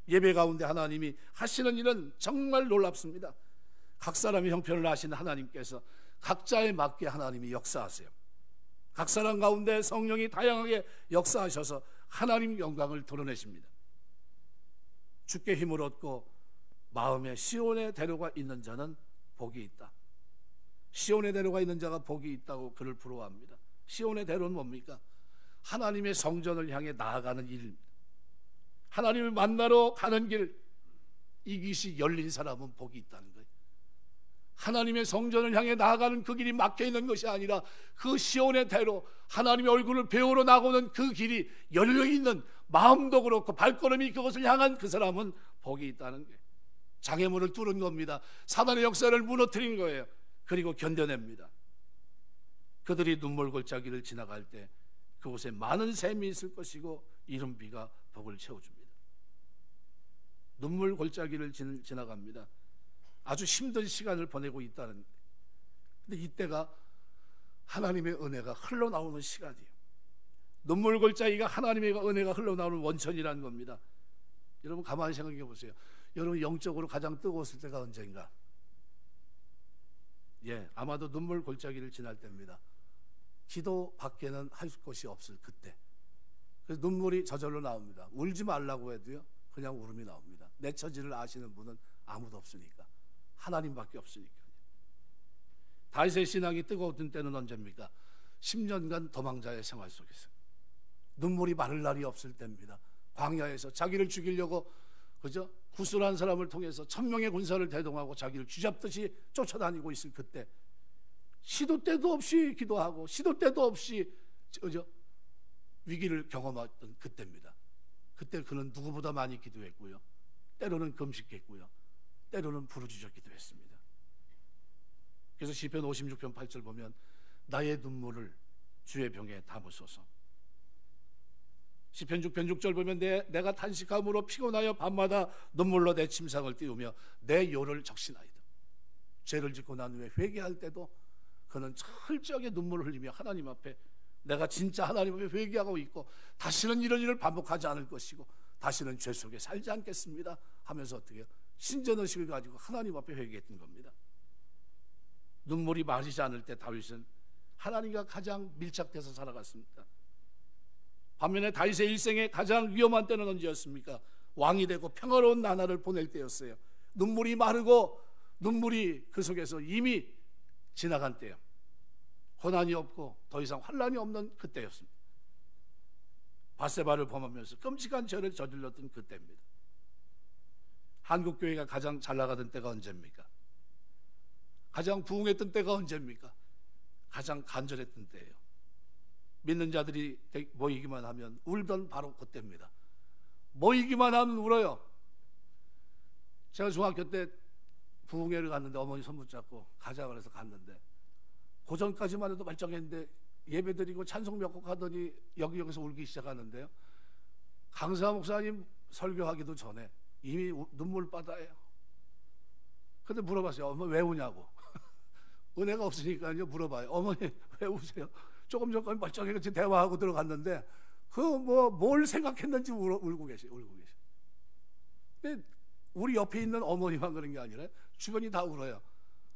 Speaker 1: 예배 가운데 하나님이 하시는 일은 정말 놀랍습니다. 각 사람의 형편을 아시는 하나님께서 각자에 맞게 하나님이 역사하세요. 각 사람 가운데 성령이 다양하게 역사하셔서 하나님 영광을 드러내십니다. 주께 힘을 얻고 마음에 시온의 대로가 있는 자는 복이 있다. 시온의 대로가 있는 자가 복이 있다고 그를 부러워합니다. 시온의 대로는 뭡니까? 하나님의 성전을 향해 나아가는 일입니다. 하나님을 만나러 가는 길, 이 길이 열린 사람은 복이 있다는 거예요. 하나님의 성전을 향해 나아가는 그 길이 막혀 있는 것이 아니라 그 시온의 대로, 하나님의 얼굴을 배우러 나오는 그 길이 열려 있는 마음도 그렇고 발걸음이 그것을 향한 그 사람은 복이 있다는 거예요. 장애물을 뚫은 겁니다. 사단의 역사를 무너뜨린 거예요. 그리고 견뎌냅니다. 그들이 눈물 골짜기를 지나갈 때 그곳에 많은 샘이 있을 것이고 이른 비가 복을 채워줍니다. 눈물 골짜기를 지나갑니다. 아주 힘든 시간을 보내고 있다는, 근데 이때가 하나님의 은혜가 흘러나오는 시간이에요. 눈물 골짜기가 하나님의 은혜가 흘러나오는 원천이라는 겁니다. 여러분 가만히 생각해 보세요. 여러분 영적으로 가장 뜨거웠을 때가 언제인가? 아마도 눈물 골짜기를 지날 때입니다. 기도 밖에는 할 것이 없을 그때. 그래서 눈물이 저절로 나옵니다. 울지 말라고 해도요, 그냥 울음이 나옵니다. 내 처지를 아시는 분은 아무도 없으니까, 하나님밖에 없으니까요. 다윗의 신앙이 뜨거웠던 때는 언제입니까? 10년간 도망자의 생활 속에서 눈물이 마를 날이 없을 때입니다. 광야에서 자기를 죽이려고 구술한 사람을 통해서 1000명의 군사를 대동하고 자기를 쥐잡듯이 쫓아다니고 있을 그때, 시도 때도 없이 기도하고 시도 때도 없이 위기를 경험했던 그때입니다. 그때 그는 누구보다 많이 기도했고요, 때로는 금식했고요, 때로는 부르짖어 기도했습니다. 그래서 시편 56편 8절 보면 나의 눈물을 주의 병에 담으소서. 시편 6편 6절 보면 내가 탄식함으로 피곤하여 밤마다 눈물로 내 침상을 띄우며 내 요를 적신하이다. 죄를 짓고 난 후에 회개할 때도 그는 철저하게 눈물을 흘리며 하나님 앞에 내가 진짜 하나님 앞에 회개하고 있고 다시는 이런 일을 반복하지 않을 것이고 다시는 죄 속에 살지 않겠습니다 하면서 어떻게 해요? 신전의식을 가지고 하나님 앞에 회개했던 겁니다. 눈물이 마르지 않을 때 다윗은 하나님과 가장 밀착돼서 살아갔습니다. 반면에 다윗의 일생에 가장 위험한 때는 언제였습니까? 왕이 되고 평화로운 나날을 보낼 때였어요. 눈물이 마르고 눈물이 그 속에서 이미 지나간 때요. 고난이 없고 더 이상 환난이 없는 그때였습니다. 밧세바를 범하면서 끔찍한 죄를 저질렀던 그때입니다. 한국교회가 가장 잘 나가던 때가 언제입니까? 가장 부흥했던 때가 언제입니까? 가장 간절했던 때예요. 믿는 자들이 모이기만 하면 울던 바로 그때입니다. 모이기만 하면 울어요. 제가 중학교 때 부흥회를 갔는데 어머니 손 붙잡고 가자 그래서 갔는데 그 전까지만 해도 말짱했는데 예배드리고 찬송 몇 곡 하더니 여기저기서 울기 시작하는데요. 강사 목사님 설교하기도 전에 이미 눈물바다예요. 근데 물어봤어요. 어머니 왜 우냐고. 은혜가 없으니까요. 물어봐요. 어머니 왜 우세요? 조금 전까지 멀쩡히 대화하고 들어갔는데 뭘 생각했는지 울고 계세요. 근데 우리 옆에 있는 어머니만 그런 게 아니라 주변이 다 울어요.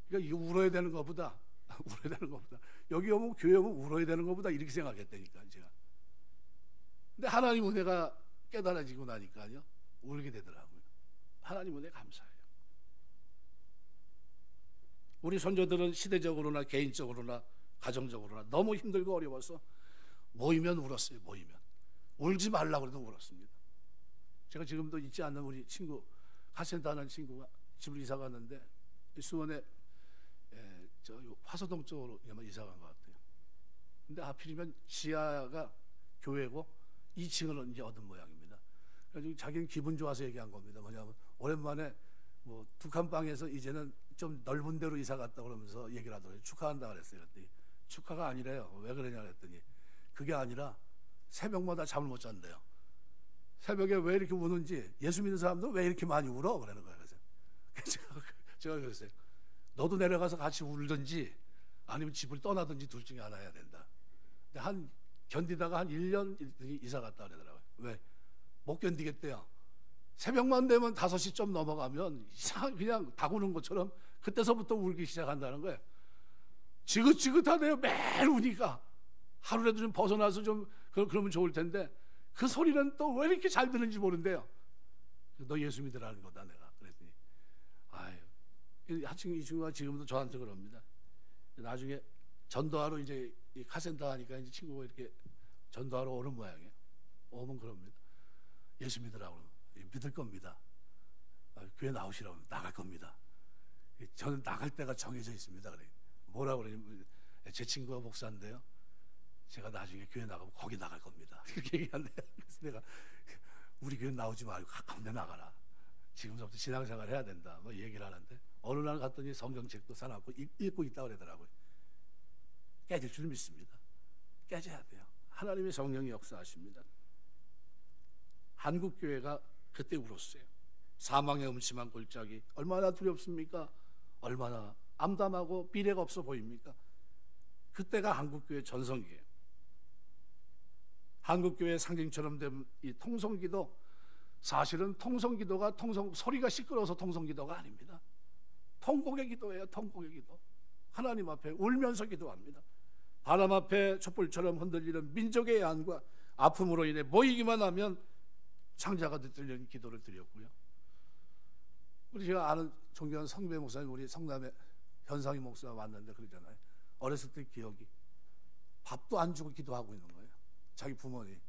Speaker 1: 그러니까 이거 울어야 되는 것보다 여기 오면 교회 오면 울어야 되는 것보다 이렇게 생각했다니까 제가. 근데 하나님 은혜가 깨달아지고 나니까요 울게 되더라고요. 하나님 은혜 감사해요. 우리 손자들은 시대적으로나 개인적으로나 가정적으로나 너무 힘들고 어려워서 모이면 울었어요. 모이면 울지 말라고 해도 울었습니다. 제가 지금도 잊지 않는 우리 친구 카센터 하는 친구가 집을 이사 갔는데 수원에 저 화서동 쪽으로 이사 간 것 같아요. 근데 하필이면 지하가 교회고 2층을 이제 얻은 모양입니다. 그래서 자기는 기분 좋아서 얘기한 겁니다. 뭐냐면 오랜만에 뭐 두 칸방에서 이제는 좀 넓은 데로 이사 갔다 그러면서 얘기를 하더라고요. 축하한다 그랬어요. 그랬더니 축하가 아니래요. 왜 그러냐 그랬더니 그게 아니라 새벽마다 잠을 못 잔대요. 새벽에 왜 이렇게 우는지 예수 믿는 사람들 왜 이렇게 많이 울어? 그러는 거예요. 그래서 제가 그랬어요. 너도 내려가서 같이 울든지 아니면 집을 떠나든지 둘 중에 하나 해야 된다. 근데 견디다가 한 1년 이사 갔다 그러더라고요. 왜? 못 견디겠대요. 새벽만 되면 5시 좀 넘어가면 이상하게 그냥 다구는 것처럼 그때서부터 울기 시작한다는 거예요. 지긋지긋하네요. 매일 우니까. 하루라도 좀 벗어나서 좀 그러면 좋을 텐데 그 소리는 또 왜 이렇게 잘 듣는지 모른대요. 너 예수 믿으라는 거다 내가. 그랬더니 이 친구가 지금도 저한테 그럽니다. 나중에 전도하러 이제 이 카센터 하니까 이제 친구가 이렇게 전도하러 오는 모양이에요. 오면 그럽니다. 예수 믿으라고 믿을 겁니다. 교회 나오시라고 나갈 겁니다. 저는 나갈 때가 정해져 있습니다. 그래. 뭐라고 그러냐면 제 친구가 목사인데요. 제가 나중에 교회 나가면 거기 나갈 겁니다. 이렇게 얘기한대요. 그래서 내가 우리 교회 나오지 말고 가까운 데 나가라. 지금부터 신앙생활 해야 된다. 뭐 얘기를 하는데 어느 날 갔더니 성경책도 사놓고 읽고 있다고 그러더라고요. 깨질 줄 믿습니다. 깨져야 돼요. 하나님의 성령이 역사하십니다. 한국교회가 그때 울었어요. 사망의 음침한 골짜기 얼마나 두렵습니까? 얼마나 암담하고 미래가 없어 보입니까? 그때가 한국교회 전성기예요. 한국교회 상징처럼 된 이 통성기도 사실은 통성기도가 소리가 시끄러워서 통성기도가 아닙니다. 통곡의 기도예요. 통곡의 기도. 하나님 앞에 울면서 기도합니다. 바람 앞에 촛불처럼 흔들리는 민족의 애환과 아픔으로 인해 모이기만 하면 창자가 들리는 기도를 드렸고요. 우리 제가 아는 존경하는 성배 목사님 우리 성남에 현상희 목사가 왔는데 그러잖아요. 어렸을 때 기억이 밥도 안 주고 기도하고 있는 거예요. 자기 부모님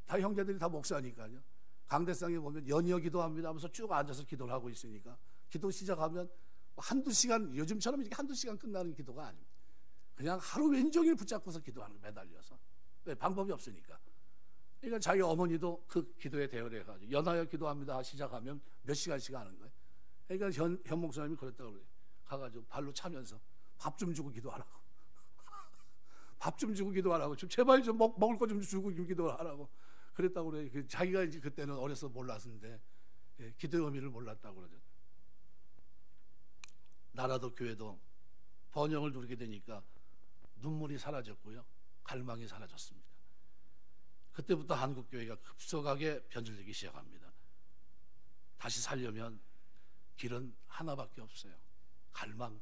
Speaker 1: 다 형제들이 다 목사니까요. 강대상에 보면 연이어 기도합니다 하면서 쭉 앉아서 기도를 하고 있으니까 기도 시작하면 한두 시간 요즘처럼 이렇게 한두 시간 끝나는 기도가 아닙니다. 그냥 하루 왼종일 붙잡고서 기도하는 거예요. 매달려서. 왜? 방법이 없으니까. 그러니까 자기 어머니도 그 기도에 대여를 해가지고 연하여 기도합니다 시작하면 몇 시간씩 하는 거예요. 그러니까 현 목사님이 그랬다고 그래요. 가가지고 발로 차면서 밥 좀 주고 기도하라고. 밥 좀 주고 기도하라고. 좀 제발 좀 먹을 거 좀 주고 기도하라고. 그랬다고 그래요. 자기가 이제 그때는 어려서 몰랐는데 기도의 의미를 몰랐다고 그러죠. 나라도 교회도 번영을 누리게 되니까 눈물이 사라졌고요. 갈망이 사라졌습니다. 그때부터 한국교회가 급속하게 변질되기 시작합니다. 다시 살려면 길은 하나밖에 없어요. 갈망,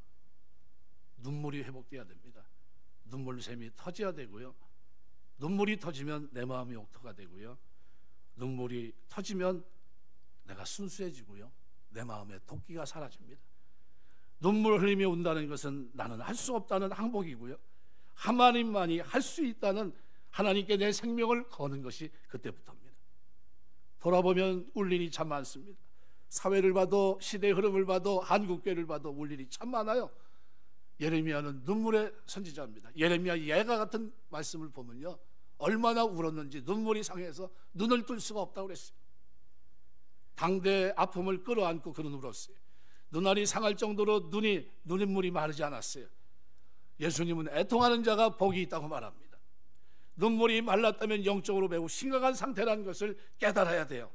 Speaker 1: 눈물이 회복돼야 됩니다. 눈물샘이 터져야 되고요. 눈물이 터지면 내 마음이 옥토가 되고요, 눈물이 터지면 내가 순수해지고요, 내 마음에 도끼가 사라집니다. 눈물 흘리며 운다는 것은 나는 할 수 없다는 항복이고요, 하나님만이 할 수 있다는, 하나님께 내 생명을 거는 것이 그때부터입니다. 돌아보면 울 일이 참 많습니다. 사회를 봐도, 시대의 흐름을 봐도, 한국교회를 봐도 울 일이 참 많아요. 예레미야는 눈물의 선지자입니다. 예레미야 예가 같은 말씀을 보면요, 얼마나 울었는지 눈물이 상해서 눈을 뜰 수가 없다고 그랬어요. 당대의 아픔을 끌어안고 그는 울었어요. 눈알이 상할 정도로 눈물이 마르지 않았어요. 예수님은 애통하는 자가 복이 있다고 말합니다. 눈물이 말랐다면 영적으로 매우 심각한 상태라는 것을 깨달아야 돼요.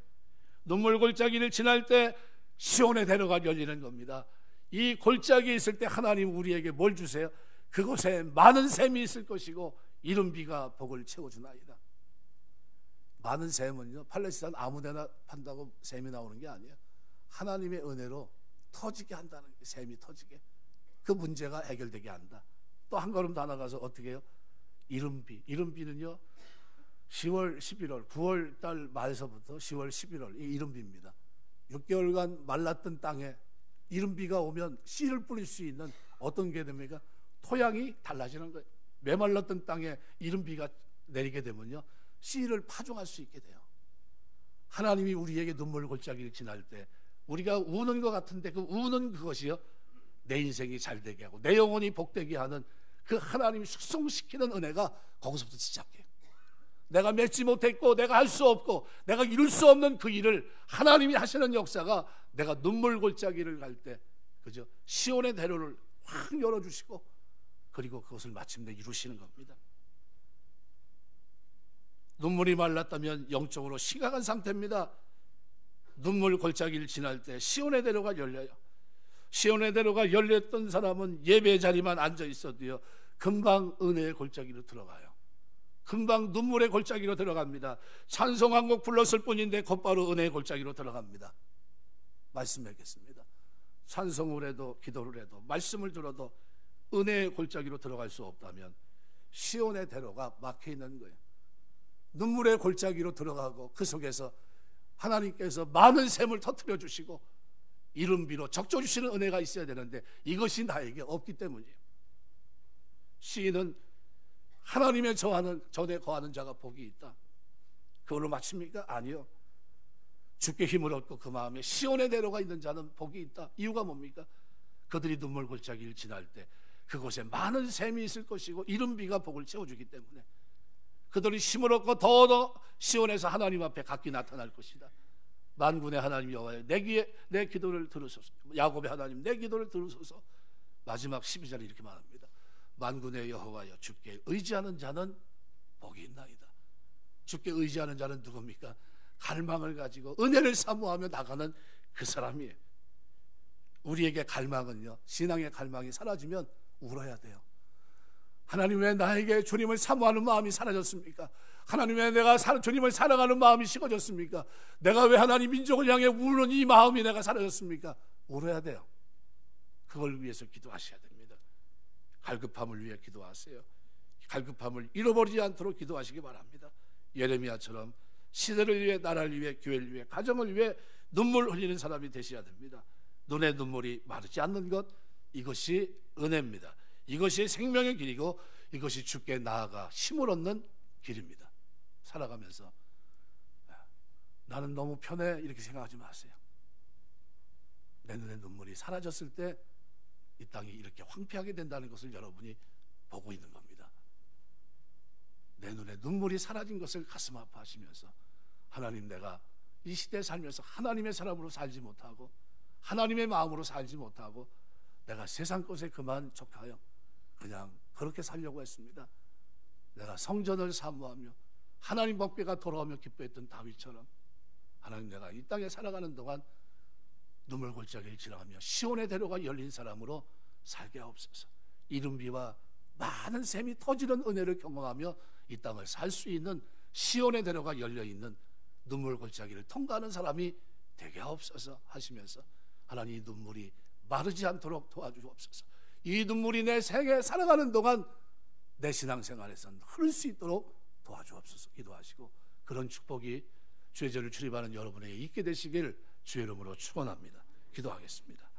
Speaker 1: 눈물 골짜기를 지날 때 시온의 대로가 열리는 겁니다. 이 골짜기에 있을 때 하나님 우리에게 뭘 주세요? 그곳에 많은 샘이 있을 것이고 이른 비가 복을 채워주나이다. 많은 샘은요, 팔레스타인 아무데나 판다고 샘이 나오는 게 아니에요. 하나님의 은혜로 터지게 한다는 게, 샘이 터지게, 그 문제가 해결되게 한다. 또 한 걸음 더 나가서 어떻게 해요? 이른 비. 이른 비는요, 10월, 11월, 9월 달 말서부터 10월, 11월, 이 이른 비입니다. 6개월간 말랐던 땅에 이른 비가 오면 씨를 뿌릴 수 있는 어떤 게 됩니까? 토양이 달라지는 거예요. 메말랐던 땅에 이른 비가 내리게 되면요, 씨를 파종할 수 있게 돼요. 하나님이 우리에게 눈물 골짜기를 지날 때 우리가 우는 것 같은데 그 우는 그것이요, 내 인생이 잘 되게 하고 내 영혼이 복되게 하는 그 하나님이 숙성시키는 은혜가 거기서부터 시작해요. 내가 맺지 못했고 내가 할 수 없고 내가 이룰 수 없는 그 일을 하나님이 하시는 역사가, 내가 눈물 골짜기를 갈 때 그죠, 시온의 대로를 확 열어주시고 그리고 그것을 마침내 이루시는 겁니다. 눈물이 말랐다면 영적으로 심각한 상태입니다. 눈물 골짜기를 지날 때 시온의 대로가 열려요. 시온의 대로가 열렸던 사람은 예배 자리만 앉아 있어도요, 금방 은혜의 골짜기로 들어가요. 금방 눈물의 골짜기로 들어갑니다. 찬송 한 곡 불렀을 뿐인데 곧바로 은혜의 골짜기로 들어갑니다. 말씀하겠습니다. 찬송을 해도 기도를 해도 말씀을 들어도 은혜의 골짜기로 들어갈 수 없다면 시온의 대로가 막혀 있는 거예요. 눈물의 골짜기로 들어가고 그 속에서 하나님께서 많은 샘을 터뜨려 주시고 이른 비로 적셔 주시는 은혜가 있어야 되는데 이것이 나에게 없기 때문이에요. 시인은 하나님의 전에 거하는 자가 복이 있다, 그걸로 마칩니까? 아니요. 주께 힘을 얻고 그 마음에 시온의 대로가 있는 자는 복이 있다. 이유가 뭡니까? 그들이 눈물 골짜기를 지날 때 그곳에 많은 샘이 있을 것이고 이른 비가 복을 채워주기 때문에 그들이 힘을 얻고 더 시온에서 하나님 앞에 각기 나타날 것이다. 만군의 하나님 여호와여, 내 기도를 들으소서. 야곱의 하나님, 내 기도를 들으소서. 마지막 12절에 이렇게 말합니다. 만군의 여호와여, 주께 의지하는 자는 복이 있나이다. 주께 의지하는 자는 누굽니까? 갈망을 가지고 은혜를 사모하며 나가는 그 사람이에요. 우리에게 갈망은요, 신앙의 갈망이 사라지면 울어야 돼요. 하나님, 왜 나에게 주님을 사모하는 마음이 사라졌습니까? 하나님, 왜 내가 주님을 사랑하는 마음이 식어졌습니까? 내가 왜 하나님 민족을 향해 우는 이 마음이 내가 사라졌습니까? 울어야 돼요. 그걸 위해서 기도하셔야 됩니다. 갈급함을 위해 기도하세요. 갈급함을 잃어버리지 않도록 기도하시기 바랍니다. 예레미야처럼 시대를 위해, 나라를 위해, 교회를 위해, 가정을 위해 눈물 흘리는 사람이 되셔야 됩니다. 눈의 눈물이 마르지 않는 것, 이것이 은혜입니다. 이것이 생명의 길이고 이것이 주께 나아가 힘을 얻는 길입니다. 살아가면서 나는 너무 편해 이렇게 생각하지 마세요. 내 눈의 눈물이 사라졌을 때 이 땅이 이렇게 황폐하게 된다는 것을 여러분이 보고 있는 겁니다. 내 눈에 눈물이 사라진 것을 가슴 아파하시면서, 하나님, 내가 이 시대에 살면서 하나님의 사람으로 살지 못하고 하나님의 마음으로 살지 못하고 내가 세상 것에 그만 족하여 그냥 그렇게 살려고 했습니다. 내가 성전을 사모하며 하나님 법궤가 돌아오며 기뻐했던 다윗처럼, 하나님, 내가 이 땅에 살아가는 동안 눈물 골짜기를 지나가며 시온의 대로가 열린 사람으로 살게 하옵소서. 이른 비와 많은 샘이 터지는 은혜를 경험하며 이 땅을 살 수 있는 시온의 대로가 열려있는 눈물 골짜기를 통과하는 사람이 되게 하옵소서 하시면서, 하나님, 이 눈물이 마르지 않도록 도와주옵소서. 이 눈물이 내 생에 살아가는 동안 내 신앙생활에서는 흐를 수 있도록 도와주옵소서 기도하시고 그런 축복이 주의 전을 출입하는 여러분에게 있게 되시길 주의 이름으로 축원합니다. 기도하겠습니다.